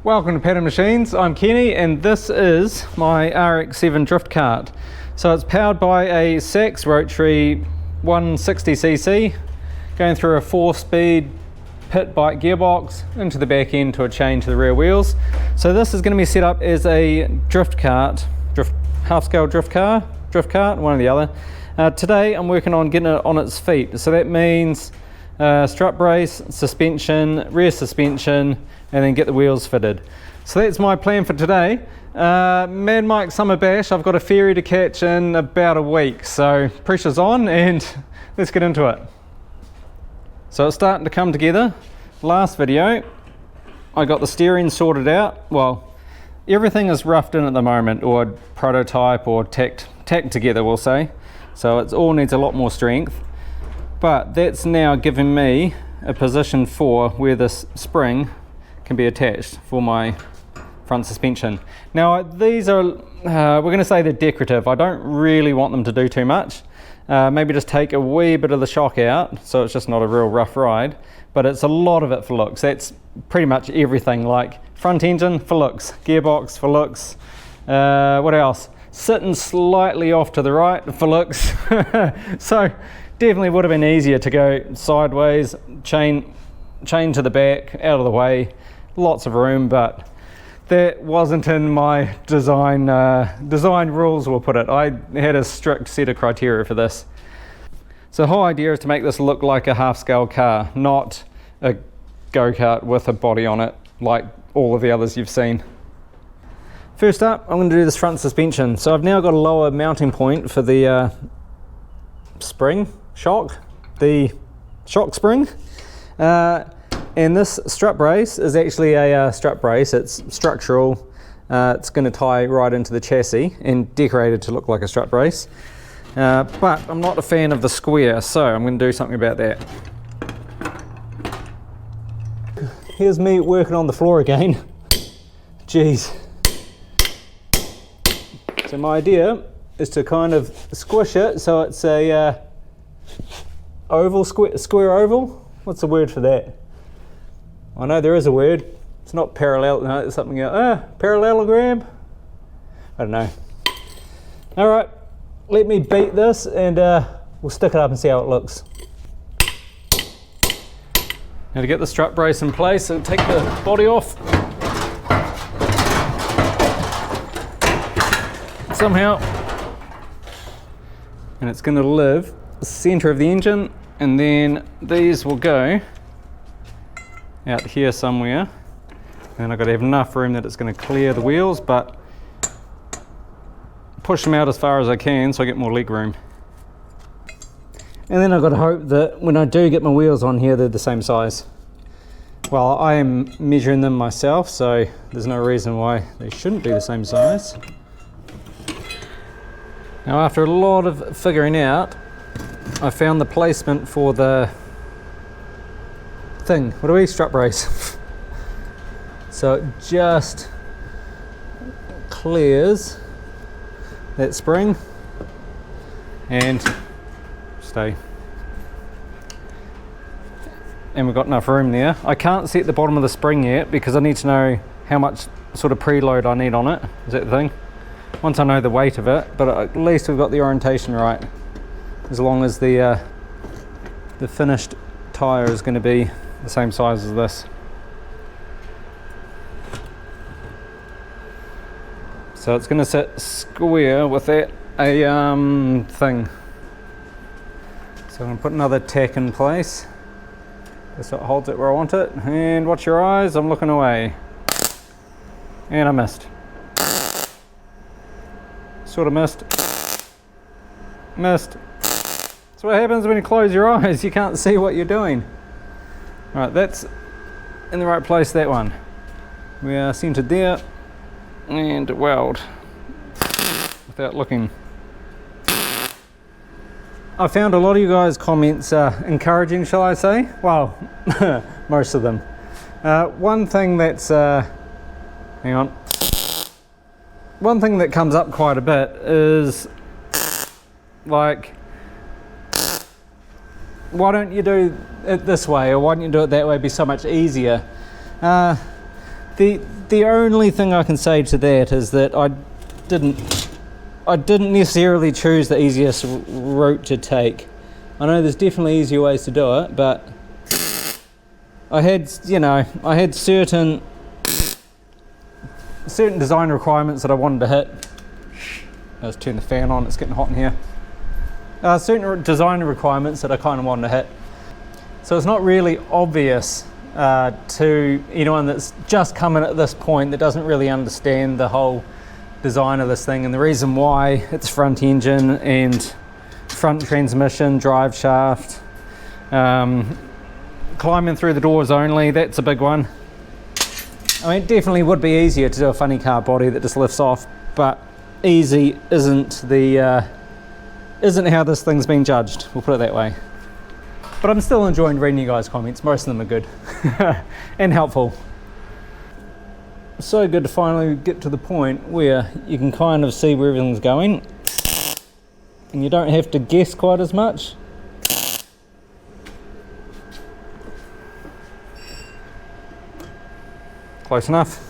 Welcome to Pattern Machines. I'm Kenny and this is my RX7 drift kart. So it's powered by a Sachs Rotary 160cc going through a 4-speed pit bike gearbox into the back end to a chain to the rear wheels. So this is going to be set up as a drift kart, half-scale drift kart, one or the other. Today I'm working on getting it on its feet. So that means strut brace, suspension, rear suspension, and then get the wheels fitted. So that's my plan for today. Mad Mike Summer Bash, I've got a ferry to catch in about a week, so pressure's on and let's get into it. So it's starting to come together. Last video, I got the steering sorted out. Well, everything is roughed in at the moment, or prototype, or tacked together, we'll say. So it all needs a lot more strength. But that's now giving me a position for where this spring can be attached for my front suspension. Now these are, we're going to say they're decorative. I don't really want them to do too much. Maybe just take a wee bit of the shock out so it's just not a real rough ride, but it's a lot of it for looks. That's pretty much everything, like front engine for looks, gearbox for looks, what else? Sitting slightly off to the right for looks. So definitely would have been easier to go sideways, chain to the back, out of the way, lots of room, but that wasn't in my design rules, we'll put it. I had a strict set of criteria for this. So the whole idea is to make this look like a half-scale car, not a go-kart with a body on it like all of the others you've seen. First up, I'm going to do this front suspension. So I've now got a lower mounting point for the spring shock, the shock spring. And this strut brace is actually a strut brace. It's structural. It's going to tie right into the chassis and decorated to look like a strut brace. But I'm not a fan of the square, so I'm going to do something about that. Here's me working on the floor again. Jeez. So my idea is to kind of squish it so it's a oval, square oval. What's the word for that? I know there is a word. It's not parallel. No, it's something else. Parallelogram? I don't know. All right, let me beat this and we'll stick it up and see how it looks. Now to get the strut brace in place, I'll take the body off. Somehow. And it's going to live the center of the engine, and then these will go out here somewhere, and I've got to have enough room that it's going to clear the wheels, but push them out as far as I can so I get more leg room. And then I've got to hope that when I do get my wheels on here, they're the same size. Well, I am measuring them myself, so there's no reason why they shouldn't be the same size. Now after a lot of figuring out, I found the placement for the thing. What do we? Strut brace. So it just clears that spring and stay. And we've got enough room there. I can't set the bottom of the spring yet because I need to know how much sort of preload I need on it. Is that the thing? Once I know the weight of it, but at least we've got the orientation right. As long as the finished tyre is going to be the same size as this. So it's going to sit square with that thing. So I'm going to put another tack in place. Just so it holds it where I want it. And watch your eyes, I'm looking away. And I missed. Sort of missed. Missed. That's what happens when you close your eyes. You can't see what you're doing. Right, that's in the right place, that one. We are centered there and weld without looking. I found a lot of you guys' comments encouraging, shall I say? Well, most of them. One thing that's, hang on. One thing that comes up quite a bit is like, why don't you do it this way, or why don't you do it that way? It'd be so much easier. The The only thing I can say to that is that I didn't necessarily choose the easiest route to take. I know there's definitely easier ways to do it, but I had certain design requirements that I wanted to hit. Let's turn the fan on, it's getting hot in here. Certain design requirements that I kind of wanted to hit. So it's not really obvious to anyone that's just coming at this point that doesn't really understand the whole design of this thing, and the reason why it's front engine and front transmission, drive shaft, climbing through the doors only, that's a big one. I mean, it definitely would be easier to do a funny car body that just lifts off, but easy isn't how this thing's been judged, we'll put it that way. But I'm still enjoying reading you guys' comments. Most of them are good and helpful. So good to finally get to the point where you can kind of see where everything's going and you don't have to guess quite as much. Close enough.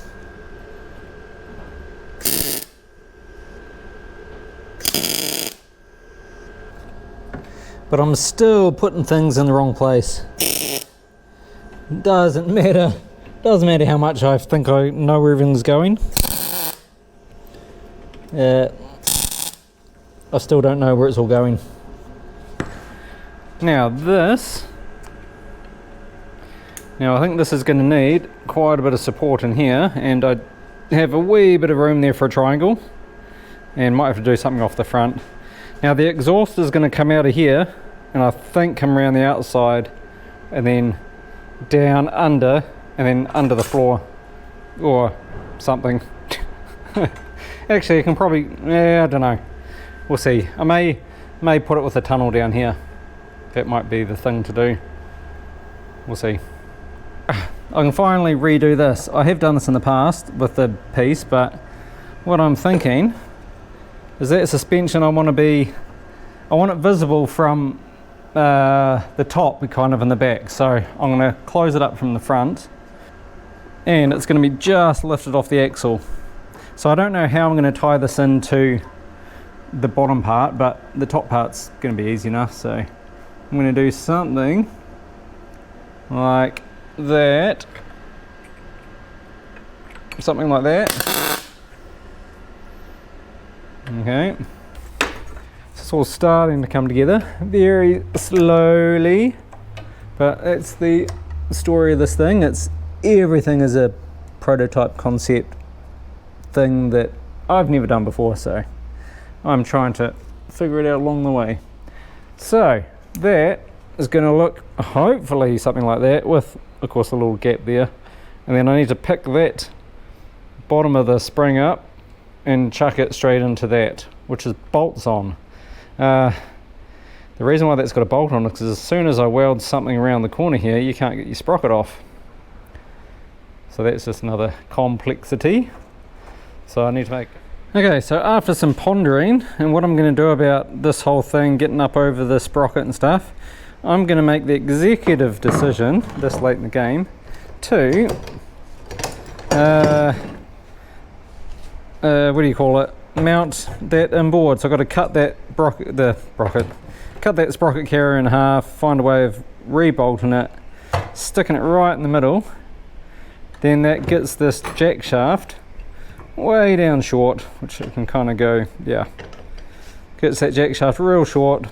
But I'm still putting things in the wrong place. Doesn't matter how much I think I know where everything's going. I still don't know where it's all going. Now I think this is going to need quite a bit of support in here, and I have a wee bit of room there for a triangle, and might have to do something off the front. Now the exhaust is going to come out of here, and I think come around the outside, and then down under, and then under the floor, or something. Actually, I can probably, I don't know. We'll see. I may put it with a tunnel down here. That might be the thing to do. We'll see. I can finally redo this. I have done this in the past with the piece, but what I'm thinking is that suspension I want it visible from the top, kind of in the back. So I'm going to close it up from the front, and it's going to be just lifted off the axle. So I don't know how I'm going to tie this into the bottom part, but the top part's going to be easy enough. So I'm going to do something like that, something like that. Okay, it's all starting to come together very slowly, but that's the story of this thing. Everything is a prototype concept thing that I've never done before, so I'm trying to figure it out along the way. So that is going to look hopefully something like that, with of course a little gap there, and then I need to pick that bottom of the spring up and chuck it straight into that, which is bolts on. The reason why that's got a bolt on is because as soon as I weld something around the corner here, you can't get your sprocket off. So that's just another complexity. So I need to make... Okay, so after some pondering and what I'm going to do about this whole thing, getting up over the sprocket and stuff, I'm going to make the executive decision this late in the game to mount that inboard. So I've got to cut that cut that sprocket carrier in half, find a way of re-bolting it, sticking it right in the middle. Then that gets this jack shaft way down short, which it can kind of go, gets that jack shaft real short,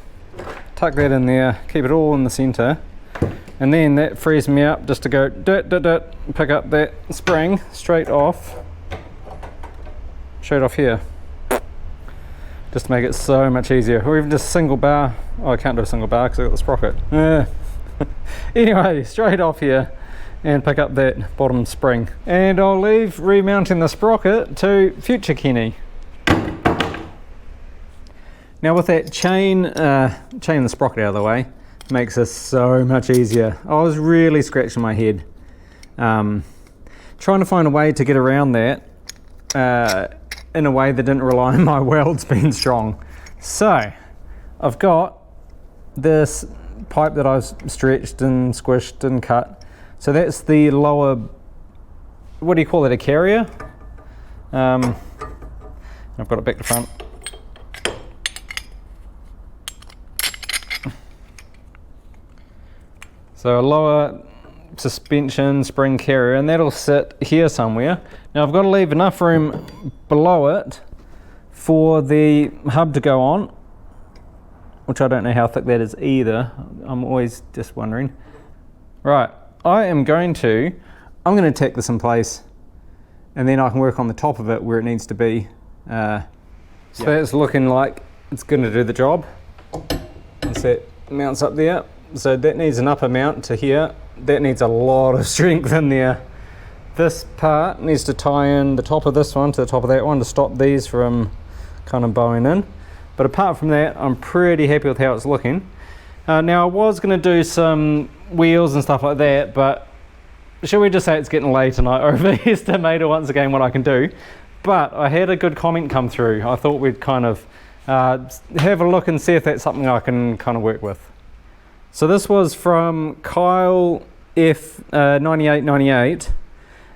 tuck that in there, keep it all in the center, and then that frees me up just to go pick up that spring straight off here, just to make it so much easier. Or even just single bar. Oh, I can't do a single bar because I've got the sprocket. Anyway, straight off here and pick up that bottom spring, and I'll leave remounting the sprocket to future Kenny. Now with that chain the sprocket out of the way, makes this so much easier. I was really scratching my head trying to find a way to get around that in a way that didn't rely on my welds being strong. So I've got this pipe that I've stretched and squished and cut. So that's the lower what do you call it, a carrier. I've got it back to front. So a lower suspension spring carrier, and that'll sit here somewhere. Now I've got to leave enough room below it for the hub to go on, which I don't know how thick that is either. I'm always just wondering. Right, I'm going to tack this in place, and then I can work on the top of it where it needs to be. So that's looking like it's going to do the job. Once that mounts up there. So that needs an upper mount to here. That needs a lot of strength in there. This part needs to tie in the top of this one to the top of that one to stop these from kind of bowing in. But apart from that, I'm pretty happy with how it's looking. Now I was going to do some wheels and stuff like that, but shall we just say it's getting late and I overestimated once again what I can do. But I had a good comment come through. I thought we'd kind of have a look and see if that's something I can kind of work with. So this was from Kyle F9898,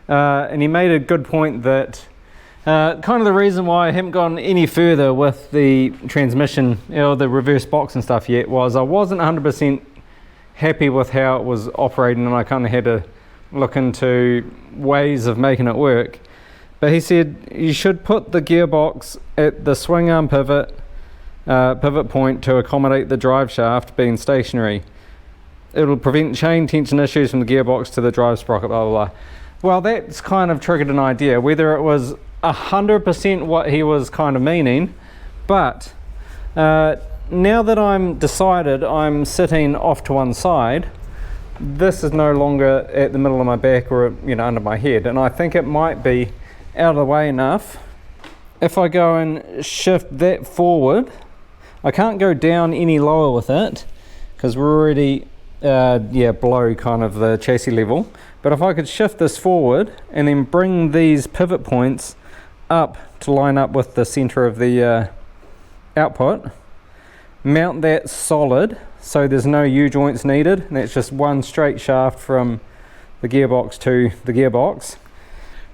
and he made a good point that kind of the reason why I haven't gone any further with the transmission or the reverse box and stuff yet was I wasn't 100% happy with how it was operating, and I kind of had to look into ways of making it work. But he said you should put the gearbox at the swing arm pivot point to accommodate the drive shaft being stationary. It'll prevent chain tension issues from the gearbox to the drive sprocket, blah, blah, blah. Well, that's kind of triggered an idea, whether it was 100% what he was kind of meaning, but now that I'm decided I'm sitting off to one side, this is no longer at the middle of my back or under my head, and I think it might be out of the way enough. If I go and shift that forward, I can't go down any lower with it because we're already below kind of the chassis level. But if I could shift this forward and then bring these pivot points up to line up with the center of the output, mount that solid so there's no U-joints needed, and that's just one straight shaft from the gearbox to the gearbox.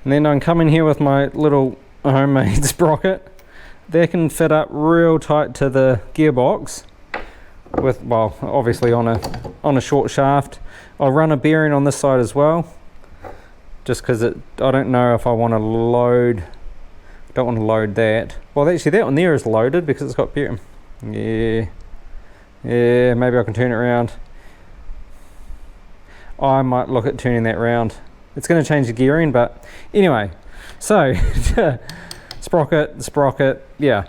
And then I can come in here with my little homemade sprocket. That can fit up real tight to the gearbox with, well, obviously on a short shaft. I'll run a bearing on this side as well, just because I don't know if I want to load. Don't want to load that. Well, actually that one there is loaded because it's got bearing. Yeah, maybe I can turn it around. I might look at turning that round. It's going to change the gearing, but anyway, so sprocket, yeah.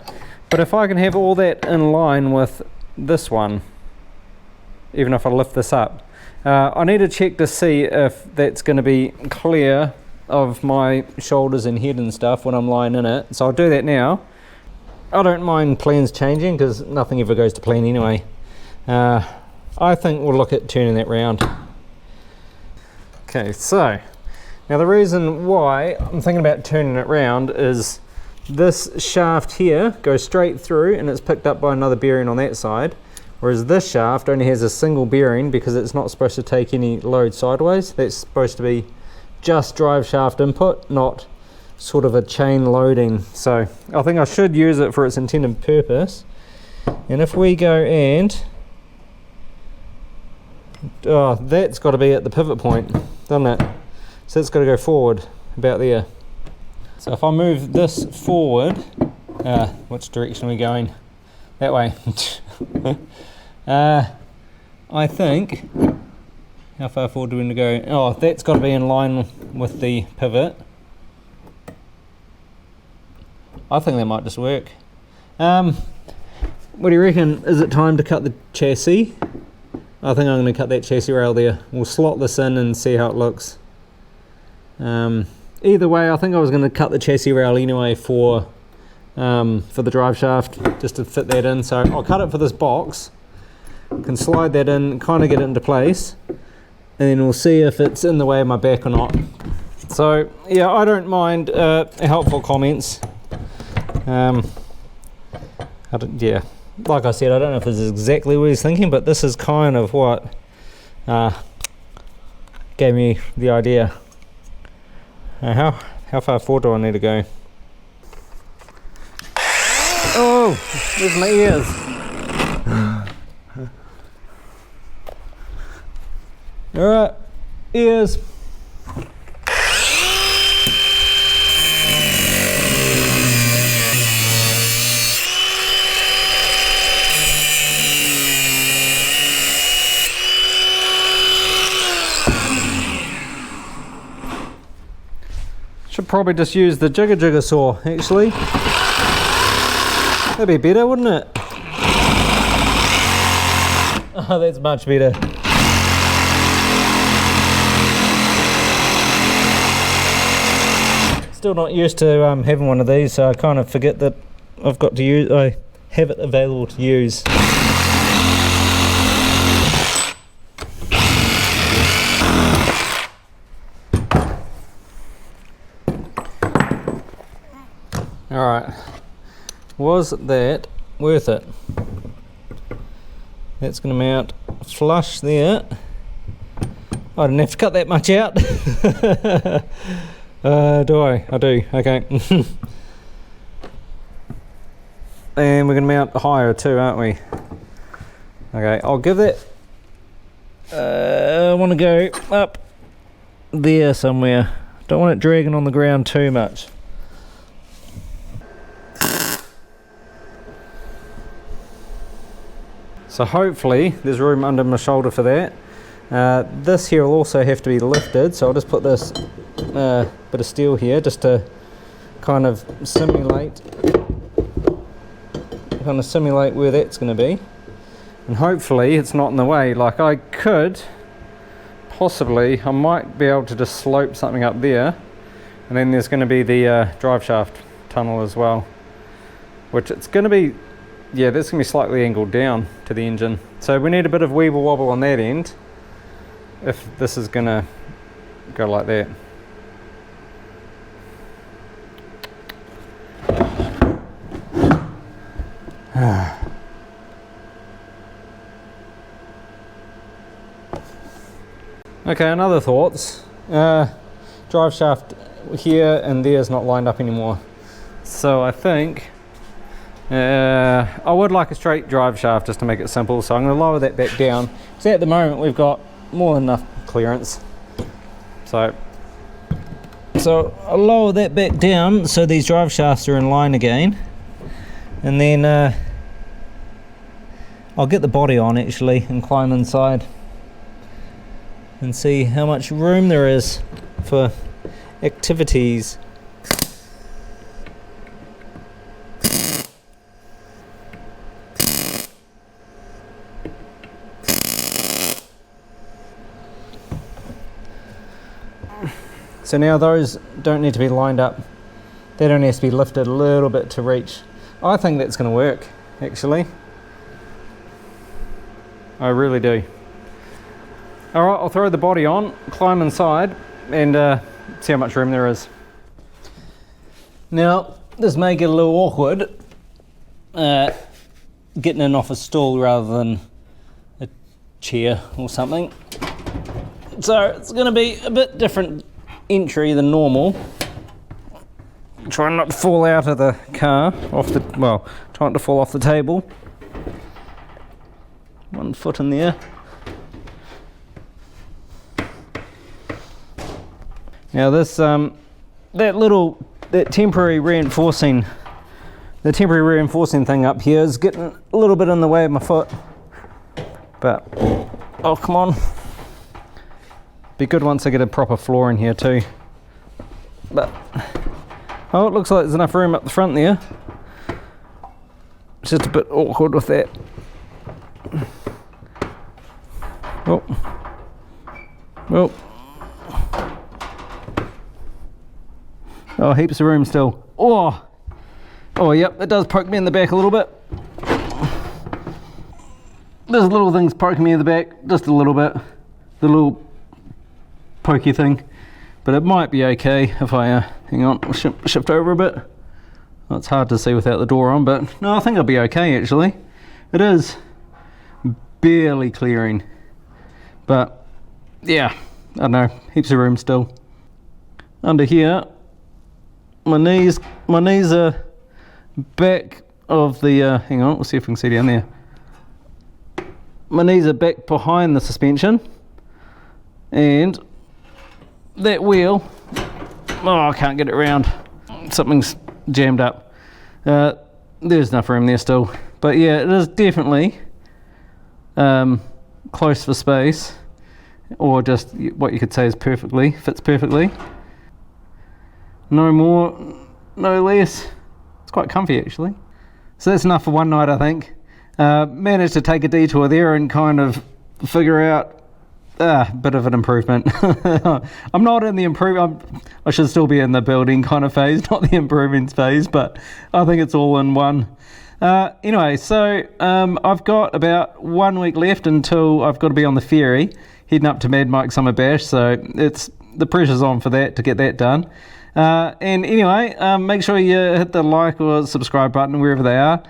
But if I can have all that in line with this one, even if I lift this up, I need to check to see if that's going to be clear of my shoulders and head and stuff when I'm lying in it. So I'll do that now. I don't mind plans changing because nothing ever goes to plan anyway. I think we'll look at turning that round. Okay, so now the reason why I'm thinking about turning it round is this shaft here goes straight through and it's picked up by another bearing on that side, whereas this shaft only has a single bearing because it's not supposed to take any load sideways. That's supposed to be just drive shaft input, not sort of a chain loading. So I think I should use it for its intended purpose. And if we go and that's got to be at the pivot point, doesn't it? So it's got to go forward about there. So if I move this forward, which direction are we going? That way. I think, how far forward do we need to go? Oh, that's got to be in line with the pivot. I think that might just work. What do you reckon? Is it time to cut the chassis? I think I'm going to cut that chassis rail there. We'll slot this in and see how it looks. Either way, I think I was going to cut the chassis rail anyway for the drive shaft, just to fit that in. So I'll cut it for this box, can slide that in, kind of get it into place, and then we'll see if it's in the way of my back or not. So yeah, I don't mind helpful comments. Yeah, like I said, I don't know if this is exactly what he's thinking, but this is kind of what gave me the idea. How far forward do I need to go? Oh, there's my ears. Alright, ears. Should probably just use the jigger saw, actually. That'd be better, wouldn't it? Oh, that's much better. Still not used to having one of these, so I kind of forget that I've got to use. I have it available to use. Alright, was that worth it? That's going to mount flush there. I didn't have to cut that much out. Do I? I do, okay. And we're going to mount higher too, aren't we? Okay, I'll give it... I want to go up there somewhere. Don't want it dragging on the ground too much. So hopefully there's room under my shoulder for that. This here will also have to be lifted, so I'll just put this bit of steel here just to kind of simulate where that's going to be. And hopefully it's not in the way. Like I could possibly, I might be able to just slope something up there, and then there's going to be the drive shaft tunnel as well, which it's going to be, yeah, that's going to be slightly angled down to the engine. So we need a bit of weeble wobble on that end if this is going to go like that. Okay, another thoughts. Drive shaft here and there is not lined up anymore. So I think I would like a straight drive shaft just to make it simple, so I'm going to lower that back down. So at the moment we've got more than enough clearance. So I'll lower that back down so these drive shafts are in line again. And then I'll get the body on actually and climb inside and see how much room there is for activities. So now those don't need to be lined up. That only has to be lifted a little bit to reach. I think that's going to work, actually. I really do. Alright, I'll throw the body on, climb inside, and see how much room there is. Now, this may get a little awkward, getting in off a stool rather than a chair or something. So it's going to be a bit different entry than normal. Trying not to fall out of the car, trying to fall off the table. One foot in there. Now this, that temporary reinforcing thing up here is getting a little bit in the way of my foot. But, oh come on. Be good once I get a proper floor in here too. But, oh, it looks like there's enough room up the front there. It's just a bit awkward with that. Oh. Well. Oh, heaps of room still. Oh! Oh, yep, it does poke me in the back a little bit. There's little things poking me in the back, just a little bit. The little pokey thing. But it might be okay if I, hang on, I'll shift over a bit. Well, it's hard to see without the door on, but no, I think I'll be okay actually. It is barely clearing. But, yeah, I don't know, heaps of room still. under here. My knees are back of the, hang on, let's see if we can see down there. My knees are back behind the suspension, and that wheel, oh, I can't get it around. Something's jammed up. There's enough room there still. But yeah, it is definitely close for space, or just what you could say is fits perfectly. No more, no less. It's quite comfy actually. So that's enough for one night, I think. Managed to take a detour there and kind of figure out a bit of an improvement. I'm not in the I should still be in the building kind of phase, not the improvements phase, but I think it's all in one. Anyway, so I've got about 1 week left until I've got to be on the ferry, heading up to Mad Mike's Summer Bash, so the pressure's on for that, to get that done. And anyway, make sure you hit the like or subscribe button wherever they are,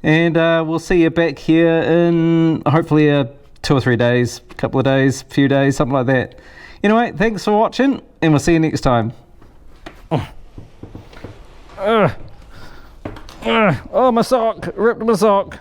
and we'll see you back here in hopefully 2 or 3 days, a couple of days, few days, something like that. Anyway, thanks for watching, and we'll see you next time. Oh, my sock, ripped my sock.